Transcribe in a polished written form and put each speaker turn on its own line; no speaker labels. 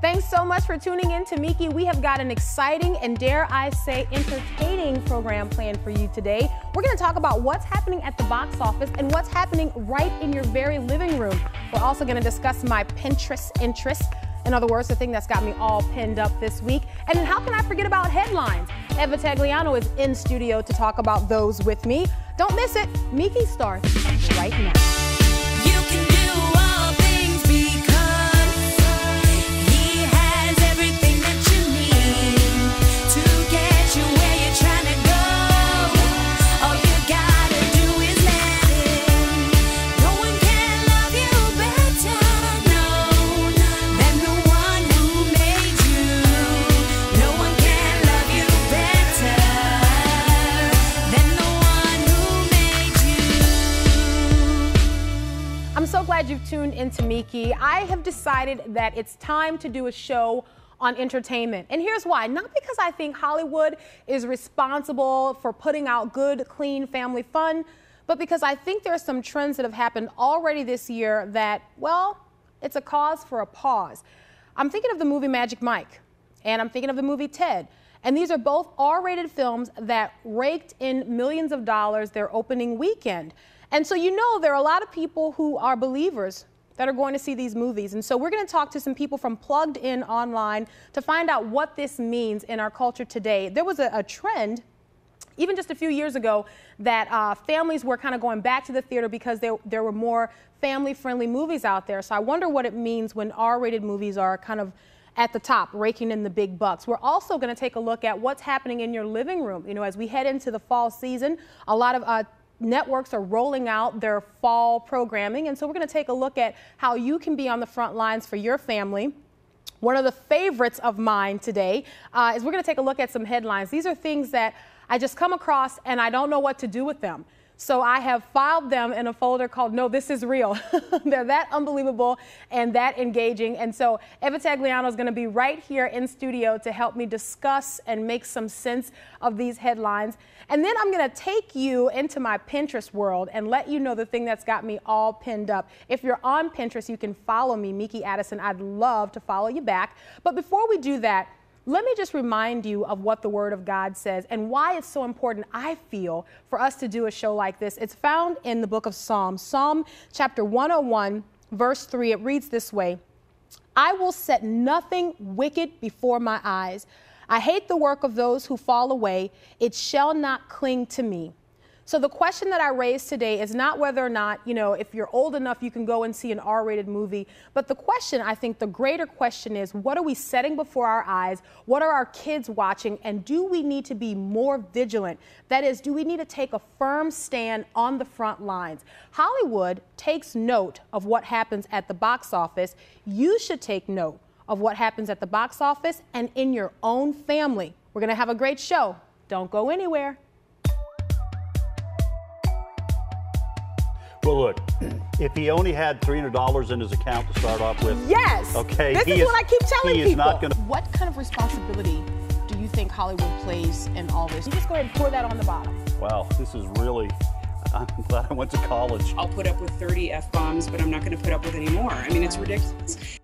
Thanks so much for tuning in to Meeke. We have got an exciting and, dare I say, entertaining program planned for you today. We're going to talk about what's happening at the box office and what's happening right in your very living room. We're also going to discuss my Pinterest interest. In other words, the thing that's got me all pinned up this week. And then how can I forget about headlines? Eva Tagliano is in studio to talk about those with me. Don't miss it. Meeke starts right now.
You can do all things because he has everything that you need to get you where you're trying to go. All you gotta do is let him. No one can love you better, no, than the one who made you. No one can love you better than the one who made you.
I'm so glad you've tuned into Meeke. I have decided that it's time to do a show on entertainment. And here's why. Not because I think Hollywood is responsible for putting out good, clean family fun, but because I think there are some trends that have happened already this year that, well, it's a cause for a pause. I'm thinking of the movie Magic Mike, and I'm thinking of the movie Ted. And these are both R-rated films that raked in millions of dollars their opening weekend. And so you know there are a lot of people who are believers that are going to see these movies. And so we're going to talk to some people from Plugged In Online to find out what this means in our culture today. There was a trend, even just a few years ago, that families were kind of going back to the theater because there were more family-friendly movies out there. So I wonder what it means when R-rated movies are kind of at the top, raking in the big bucks. We're also going to take a look at what's happening in your living room. You know, as we head into the fall season, a lot of networks are rolling out their fall programming, and so we're going to take a look at how you can be on the front lines for your family. One of the favorites of mine today is we're going to take a look at some headlines. These are things that I just come across and I don't know what to do with them. So I have filed them in a folder called No, This Is Real. They're that unbelievable and that engaging. And so Eva Tagliano is going to be right here in studio to help me discuss and make some sense of these headlines. And then I'm going to take you into my Pinterest world and let you know the thing that's got me all pinned up. If you're on Pinterest, you can follow me, Meeke Addison. I'd love to follow you back. But before we do that, let me just remind you of what the Word of God says and why it's so important, I feel, for us to do a show like this. It's found in the book of Psalms, Psalm chapter 101, verse 3. It reads this way: I will set nothing wicked before my eyes. I hate the work of those who fall away. It shall not cling to me. So the question that I raised today is not whether or not, you know, if you're old enough, you can go and see an R-rated movie. But the question, I think the greater question is, what are we setting before our eyes? What are our kids watching? And do we need to be more vigilant? That is, do we need to take a firm stand on the front lines? Hollywood takes note of what happens at the box office. You should take note of what happens at the box office and in your own family. We're going to have a great show. Don't go anywhere.
Well, look, if he only had $300 in his account to start off with.
Yes.
Okay.
This is what I keep telling people.
He is not going to.
What kind of responsibility do you think Hollywood plays in all this? You just go ahead and pour that on the bottom.
Wow, this is really. I'm glad I went to college.
I'll put up with 30 F-bombs, but I'm not going to put up with any more. I mean, it's ridiculous.